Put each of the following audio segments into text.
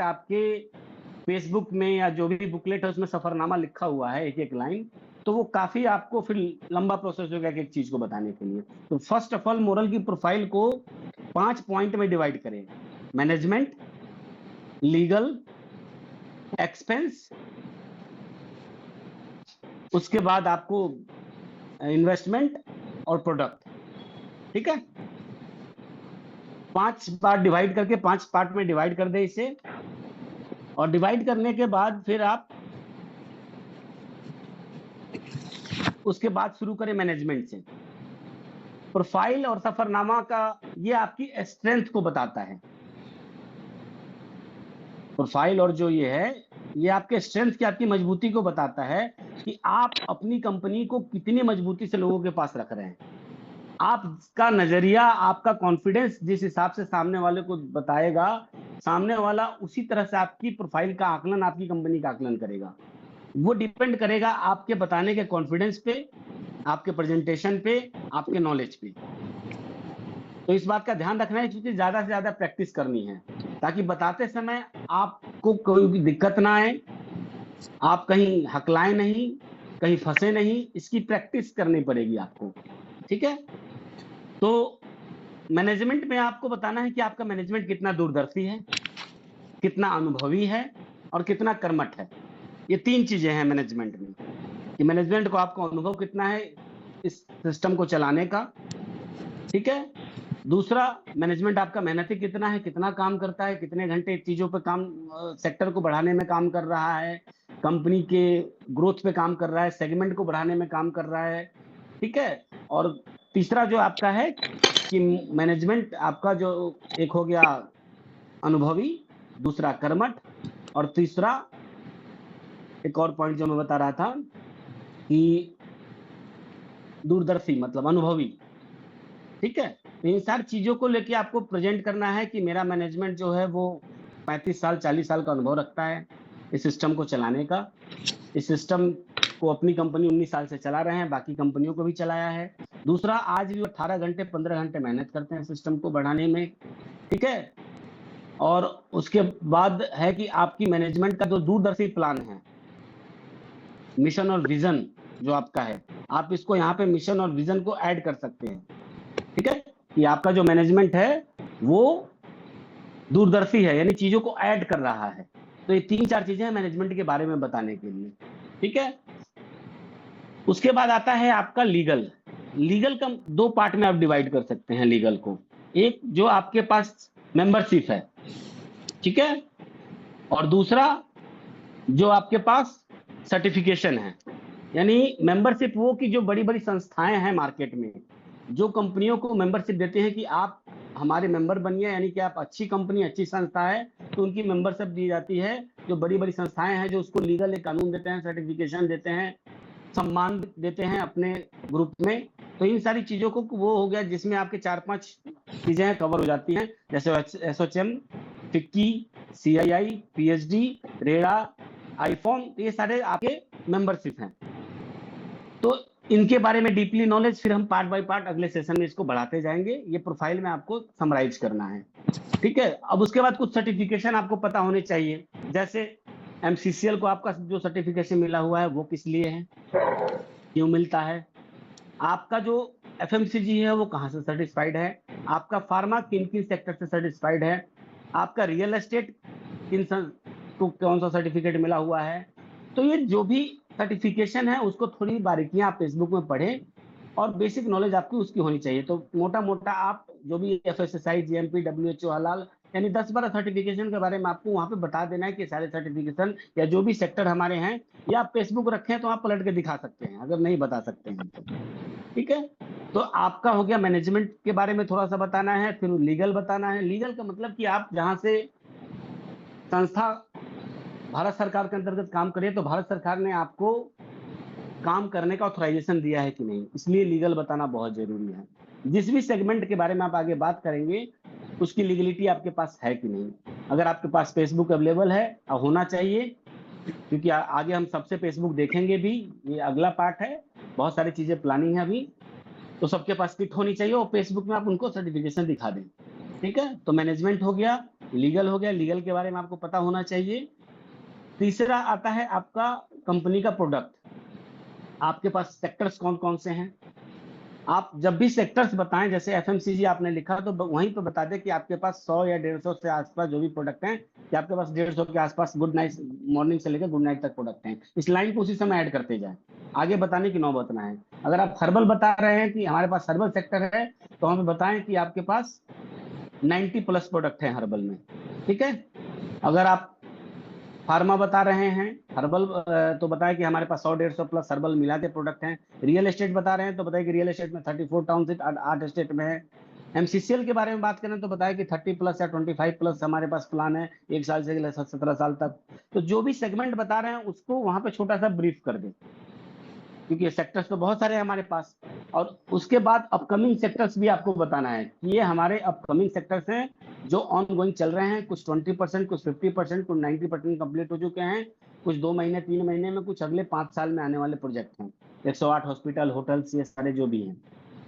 Content आपके Facebook में या जो भी बुकलेट है उसमें सफरनामा लिखा हुआ है एक एक लाइन, तो वो काफी आपको फिर लंबा प्रोसेस होगा एक एक चीज को बताने के लिए। तो फर्स्ट ऑफ ऑल मोरल की प्रोफाइल को 5 पॉइंट में डिवाइड करें: मैनेजमेंट, लीगल, एक्सपेंस, उसके बाद आपको इन्वेस्टमेंट और प्रोडक्ट। ठीक है, 5 पार्ट डिवाइड करके 5 पार्ट में डिवाइड कर दे इसे, और डिवाइड करने के बाद फिर आप उसके बाद शुरू करें मैनेजमेंट से। प्रोफाइल और सफरनामा का ये आपकी स्ट्रेंथ को बताता है। प्रोफाइल और जो ये है ये आपके स्ट्रेंथ की, आपकी मजबूती को बताता है कि आप अपनी कंपनी को कितनी मजबूती से लोगों के पास रख रहे हैं। आपका नजरिया, आपका कॉन्फिडेंस जिस हिसाब से सामने वाले को बताएगा, सामने वाला उसी तरह से आपकी प्रोफाइल का आकलन, आपकी कंपनी का आकलन करेगा। वो डिपेंड करेगा आपके बताने के कॉन्फिडेंस पे, आपके प्रेजेंटेशन पे, आपके नॉलेज पे। तो इस बात का ध्यान रखना है क्योंकि ज्यादा से ज्यादा प्रैक्टिस करनी है ताकि बताते समय आपको कोई भी दिक्कत ना आए, आप कहीं हकलाएं नहीं, कहीं फंसे नहीं। इसकी प्रैक्टिस करनी पड़ेगी आपको। ठीक है, तो मैनेजमेंट में आपको बताना है कि आपका मैनेजमेंट कितना दूरदर्शी है, कितना अनुभवी है और कितना कर्मठ है। ये 3 चीजें हैं मैनेजमेंट में कि मैनेजमेंट को आपका अनुभव कितना है इस सिस्टम को चलाने का। ठीक है, दूसरा, मैनेजमेंट आपका मेहनती कितना है, कितना काम करता है, कितने घंटे चीजों पे काम, सेक्टर को बढ़ाने में काम कर रहा है, कंपनी के ग्रोथ पे काम कर रहा है, सेगमेंट को बढ़ाने में काम कर रहा है। ठीक है, और तीसरा जो आपका है कि मैनेजमेंट आपका जो एक हो गया अनुभवी, दूसरा कर्मठ, और तीसरा एक और पॉइंट जो मैं बता रहा था कि दूरदर्शी मतलब अनुभवी। ठीक है, इन सारी चीजों को लेके आपको प्रेजेंट करना है कि मेरा मैनेजमेंट जो है वो 35 साल 40 साल का अनुभव रखता है इस सिस्टम को चलाने का। इस सिस्टम को अपनी कंपनी 19 साल से चला रहे हैं, बाकी कंपनियों को भी चलाया है। दूसरा, आज भी 18 घंटे 15 घंटे मेहनत करते हैं सिस्टम को बढ़ाने में। ठीक है, और उसके बाद है कि आपकी मैनेजमेंट का जो दूरदर्शी प्लान है, मिशन और विजन जो आपका है, आप इसको यहाँ पे मिशन और विजन को ऐड कर सकते हैं। ठीक है, कि आपका जो मैनेजमेंट है वो दूरदर्शी है, यानी चीजों को ऐड कर रहा है। तो ये 3-4 चीजें हैं मैनेजमेंट के बारे में बताने के लिए। ठीक है, उसके बाद आता है आपका लीगल। लीगल का 2 पार्ट में आप डिवाइड कर सकते हैं लीगल को। एक जो आपके पास मेंबरशिप है, ठीक है, और दूसरा जो आपके पास सर्टिफिकेशन है। यानी मेंबरशिप वो कि जो बड़ी बड़ी संस्थाएं हैं मार्केट में, जो कंपनियों को मेंबरशिप देते हैं कि आप हमारे मेंबर बनिए, यानी कि आप अच्छी कंपनी, अच्छी संस्था है तो उनकी मेंबरशिप दी जाती है। जो बड़ी बड़ी संस्थाएं हैं जो उसको लीगल एक कानून देते हैं, सर्टिफिकेशन देते हैं, सम्मान देते हैं अपने ग्रुप में। तो इन सारी चीजों को वो हो गया जिसमें आपके 4-5 चीजें कवर हो जाती हैं, जैसे एसोचएम, फिक्की, सीआईआई, पीएचडी, रेडा, आईफोन, ये सारे आपके मेंबरशिप हैं। तो इनके बारे में डीपली नॉलेज फिर हम पार्ट बाय पार्ट अगले सेशन में इसको बढ़ाते जाएंगे। ये प्रोफाइल में आपको समराइज करना है। ठीक है, अब उसके बाद कुछ सर्टिफिकेशन आपको पता होने चाहिए, जैसे एमसीसीएल को आपका जो सर्टिफिकेशन मिला हुआ है वो किस लिए है, क्यों मिलता है, आपका जो एफएमसीजी है वो कहाँ से सर्टिफाइड है, आपका फार्मा किन किन सेक्टर से सर्टिफाइड है, आपका रियल एस्टेट किन को कौन सा सर्टिफिकेट मिला हुआ है। तो ये जो भी सर्टिफिकेशन है उसको थोड़ी बारीकियां आप फेसबुक में पढ़ें और बेसिक नॉलेज आपकी उसकी होनी चाहिए। तो मोटा मोटा आप जो भी एफएसएसआई, जीएमपी, डब्ल्यूएचओ, हलाल, यानी 10-12 सर्टिफिकेशन के बारे में आपको वहां पे बता देना है कि सारे सर्टिफिकेशन या जो भी सेक्टर हमारे हैं, या आप फेसबुक रखें तो आप पलट के दिखा सकते हैं अगर नहीं बता सकते हैं तो। ठीक है, तो आपका हो गया मैनेजमेंट के बारे में थोड़ा सा बताना है, फिर लीगल बताना है। लीगल का मतलब कि आप जहां से संस्था भारत सरकार के अंतर्गत काम करे तो भारत सरकार ने आपको काम करने का ऑथराइजेशन दिया है कि नहीं, इसलिए लीगल बताना बहुत जरूरी है। जिस भी सेगमेंट के बारे में आप आगे बात करेंगे उसकी लीगलिटी आपके पास है कि नहीं। अगर आपके पास फेसबुक अवेलेबल है और होना चाहिए, क्योंकि आगे हम सबसे फेसबुक देखेंगे भी, ये अगला पार्ट है, बहुत सारी चीजें प्लानिंग है अभी, तो सबके पास किट होनी चाहिए और फेसबुक में आप उनको सर्टिफिकेशन दिखा दें। ठीक है, तो मैनेजमेंट हो गया, लीगल हो गया, लीगल के बारे में आपको पता होना चाहिए। तीसरा आता है आपका कंपनी का प्रोडक्ट, आपके पास सेक्टर्स कौन कौन से हैं। आप जब भी सेक्टर्स बताएं, जैसे एफएमसीजी आपने लिखा तो वहीं पे बता दें कि आपके पास 100 या 150 से आसपास जो भी प्रोडक्ट हैं, कि आपके पास 150 के आसपास गुड नाइट मॉर्निंग से लेकर गुड नाइट तक प्रोडक्ट हैं। इस लाइन को उसी समय ऐड करते जाएं, आगे बताने की नौबत ना है। अगर आप हर्बल बता रहे हैं कि हमारे पास हर्बल सेक्टर है, तो हमें बताएं कि आपके पास 90 प्लस प्रोडक्ट है हर्बल में, ठीक है। अगर आप फार्मा बता रहे हैं, हर्बल, तो बताएं कि हमारे पास 100-150 प्लस हर्बल मिला के प्रोडक्ट हैं। रियल एस्टेट बता रहे हैं तो बताएं कि रियल एस्टेट में 34 टाउनशिप 8 स्टेट में है। एमसीसीएल के बारे में बात करें तो बताएं कि 30 प्लस या 25 प्लस हमारे पास प्लान है 1 साल से 17 साल तक। तो जो भी सेगमेंट बता रहे हैं उसको वहां पे छोटा सा ब्रीफ कर दें, क्योंकि सेक्टर्स तो बहुत सारे हैं हमारे पास। और उसके बाद अपकमिंग सेक्टर्स भी आपको बताना है कि ये हमारे अपकमिंग सेक्टर्स हैं जो ऑन गोइंग चल रहे हैं। कुछ 20%, कुछ 50%, कुछ 90% कंप्लीट हो चुके हैं, कुछ 2 महीने 3 महीने में, कुछ अगले 5 साल में आने वाले प्रोजेक्ट हैं। 108 हॉस्पिटल, होटल्स, ये सारे जो भी हैं,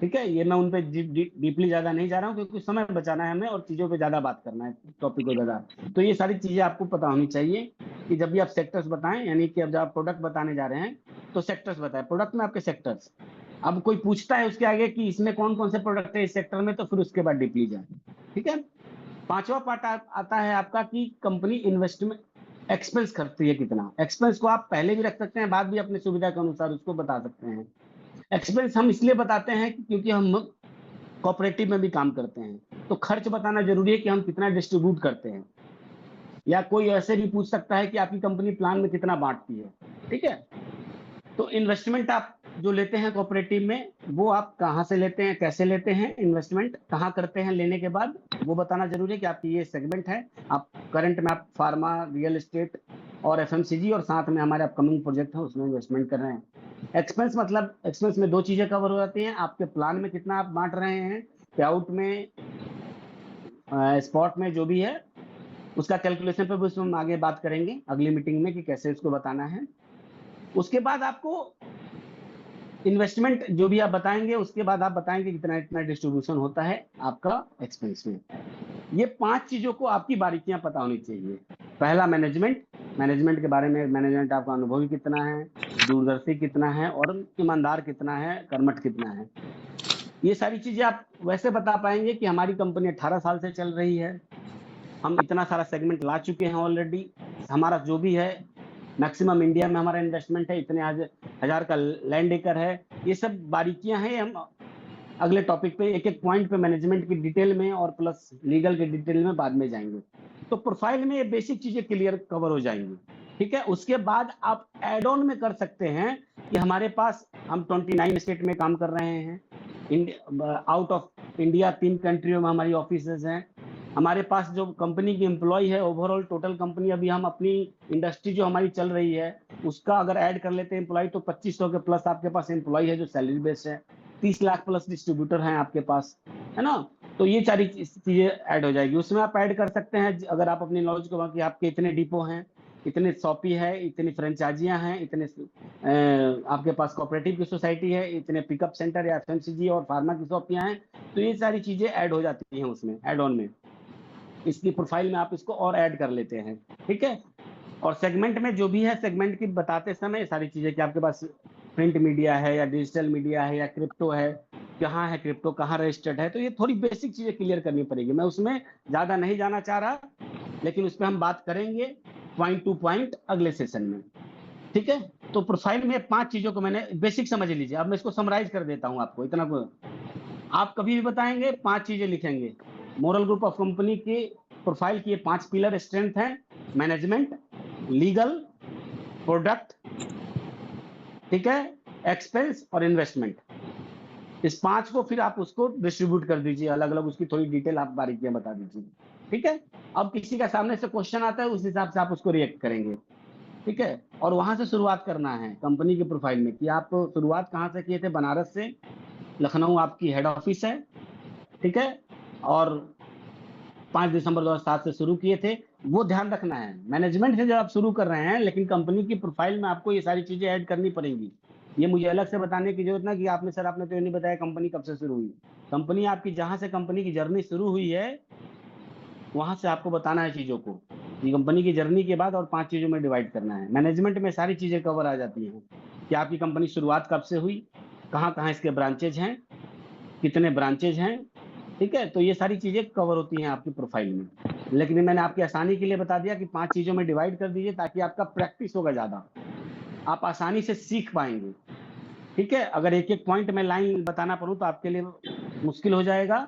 ठीक है। ये मैं उन पे डीपली ज्यादा नहीं जा रहा हूँ, क्योंकि समय बचाना है हमें और चीजों पे ज्यादा बात करना है, टॉपिक को ज्यादा। तो ये सारी चीजें आपको पता होनी चाहिए कि जब भी आप सेक्टर्स बताएं, यानी कि अब जब आप प्रोडक्ट बताने जा रहे हैं तो सेक्टर्स बताएं, प्रोडक्ट में आपके सेक्टर्स। अब कोई पूछता है उसके आगे कि इसमें कौन कौन से प्रोडक्ट है इस सेक्टर में, तो फिर उसके बाद डीपली जाए, ठीक है। पांचवा पार्ट आता है आपका कि कंपनी इन्वेस्टमेंट एक्सपेंस करती है कितना। एक्सपेंस को आप पहले भी रख सकते हैं, बाद भी अपनी सुविधा के अनुसार उसको बता सकते हैं। एक्सपेंस हम इसलिए बताते हैं क्योंकि हम कोऑपरेटिव में भी काम करते हैं, तो खर्च बताना जरूरी है कि हम कितना डिस्ट्रीब्यूट करते हैं। या कोई ऐसे भी पूछ सकता है कि आपकी कंपनी प्लान में कितना बांटती है, ठीक है। तो इन्वेस्टमेंट आप जो लेते हैं कोऑपरेटिव में, वो आप कहाँ से लेते हैं, कैसे लेते हैं, इन्वेस्टमेंट कहाँ करते हैं लेने के बाद, वो बताना जरूरी है कि आपकी ये सेगमेंट है। आप करंट में आप फार्मा, रियल एस्टेट और एफएमसीजी और साथ में हमारे अपकमिंग प्रोजेक्ट है उसमें इन्वेस्टमेंट कर रहे हैं। एक्सपेंस मतलब एक्सपेंस में 2 चीजें कवर हो जाती हैं, आपके प्लान में कितना आप बांट रहे हैं, पे आउट में, स्पॉट में, जो भी है उसका कैलकुलेशन पे भी उसमें हम आगे बात करेंगे अगली मीटिंग में कि कैसे उसको बताना है। उसके बाद आपको इन्वेस्टमेंट जो भी आप बताएंगे, उसके बाद आप बताएंगे कितना इतना डिस्ट्रीब्यूशन होता है आपका एक्सपेंस में। ये 5 चीजों को आपकी बारीकियां पता होनी चाहिए। पहला मैनेजमेंट, मैनेजमेंट के बारे में, मैनेजमेंट आपका अनुभवी कितना है, दूरदर्शी कितना है और ईमानदार कितना है, कर्मठ कितना है। ये सारी चीजें आप वैसे बता पाएंगे कि हमारी कंपनी 18 साल से चल रही है, हम इतना सारा सेगमेंट ला चुके हैं ऑलरेडी, हमारा जो भी है मैक्सिमम इंडिया में हमारा इन्वेस्टमेंट है, इतने हजार का लैंड एकर है। ये सब बारीकियां हैं, हम अगले टॉपिक पे एक एक पॉइंट पे मैनेजमेंट की डिटेल में और प्लस लीगल की डिटेल में बाद में जाएंगे। तो प्रोफाइल में ये बेसिक चीजें क्लियर कवर हो जाएंगी, ठीक है। उसके बाद आप एड ऑन में कर सकते हैं कि हमारे पास हम 29 स्टेट में काम कर रहे हैं, आउट ऑफ इंडिया 3 कंट्रियों में हमारी ऑफिसेज हैं। हमारे पास जो कंपनी की एम्प्लॉय है, ओवरऑल टोटल कंपनी अभी हम अपनी इंडस्ट्री जो हमारी चल रही है उसका अगर ऐड कर लेते हैं एम्प्लॉय, तो 2500 के प्लस आपके पास एम्प्लॉय है जो सैलरी बेस्ड है। 30 लाख प्लस डिस्ट्रीब्यूटर हैं आपके पास, है ना। तो ये सारी चीजें ऐड हो जाएगी, उसमें आप ऐड कर सकते हैं अगर आप अपनी नॉलेज को, कि आपके इतने डिपो हैं, इतने शॉपी है, इतनी फ्रेंचाइजियां हैं, इतने आपके पास कोऑपरेटिव की सोसाइटी है, इतने पिकअप सेंटर या एफएमसीजी और फार्मा की शॉपियां हैं। तो ये सारी चीजें ऐड हो जाती हैं उसमें, एड ऑन में, इसकी प्रोफाइल में आप इसको और ऐड कर लेते हैं, ठीक है। और सेगमेंट में जो भी है, सेगमेंट की बताते समय सारी चीजें कि आपके पास प्रिंट मीडिया है या डिजिटल मीडिया है या क्रिप्टो है, कहाँ है क्रिप्टो, कहाँ रजिस्टर्ड है, तो ये थोड़ी बेसिक चीजें क्लियर करनी पड़ेगी। मैं उसमें ज्यादा नहीं जाना चाह रहा, लेकिन उस पर हम बात करेंगे पॉइंट टू पॉइंट अगले सेशन में, ठीक है। तो प्रोफाइल में 5 चीजों को मैंने बेसिक समझ लीजिए। अब मैं इसको समराइज कर देता हूं आपको, इतना को आप कभी भी बताएंगे 5 चीजें लिखेंगे। मोरल ग्रुप ऑफ कंपनी की प्रोफाइल की 5 पिलर स्ट्रेंथ है, मैनेजमेंट, लीगल, प्रोडक्ट, ठीक है, एक्सपेंस और इन्वेस्टमेंट। इस 5 को फिर आप उसको डिस्ट्रीब्यूट कर दीजिए अलग अलग, उसकी थोड़ी डिटेल आप बारीकियां बता दीजिए, ठीक है। अब किसी का सामने से क्वेश्चन आता है उस हिसाब से आप उसको रिएक्ट करेंगे, ठीक है। और वहां से शुरुआत करना है कंपनी की प्रोफाइल में कि आप शुरुआत कहां से किए थे, बनारस से, लखनऊ आपकी हेड ऑफिस है, ठीक है। और 5 दिसंबर 2007 से शुरू किए थे, वो ध्यान रखना है। मैनेजमेंट से जब आप शुरू कर रहे हैं, लेकिन कंपनी की प्रोफाइल में आपको ये सारी चीजें ऐड करनी पड़ेंगी। ये मुझे अलग से बताने की जरूरत ना कि आपने सर आपने तो ये नहीं बताया कंपनी कब से शुरू हुई। कंपनी आपकी जहां से कंपनी की जर्नी शुरू हुई है, वहां से आपको बताना है चीजों को, ये कंपनी की जर्नी के बाद, और 5 चीजों में डिवाइड करना है। मैनेजमेंट में सारी चीजें कवर आ जाती हैं कि आपकी कंपनी शुरुआत कब से हुई, कहाँ कहाँ इसके ब्रांचेज हैं, कितने ब्रांचेज हैं, ठीक है। तो ये सारी चीजें कवर होती हैं आपकी प्रोफाइल में। लेकिन मैंने आपकी आसानी के लिए बता दिया कि 5 चीजों में डिवाइड कर दीजिए, ताकि आपका प्रैक्टिस होगा ज्यादा, आप आसानी से सीख पाएंगे, ठीक है। अगर एक एक पॉइंट में लाइन बताना पड़ूं तो आपके लिए मुश्किल हो जाएगा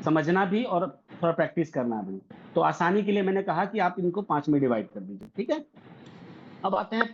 समझना भी, और थोड़ा प्रैक्टिस करना भी। तो आसानी के लिए मैंने कहा कि आप इनको 5 में डिवाइड कर दीजिए, ठीक है। अब आते हैं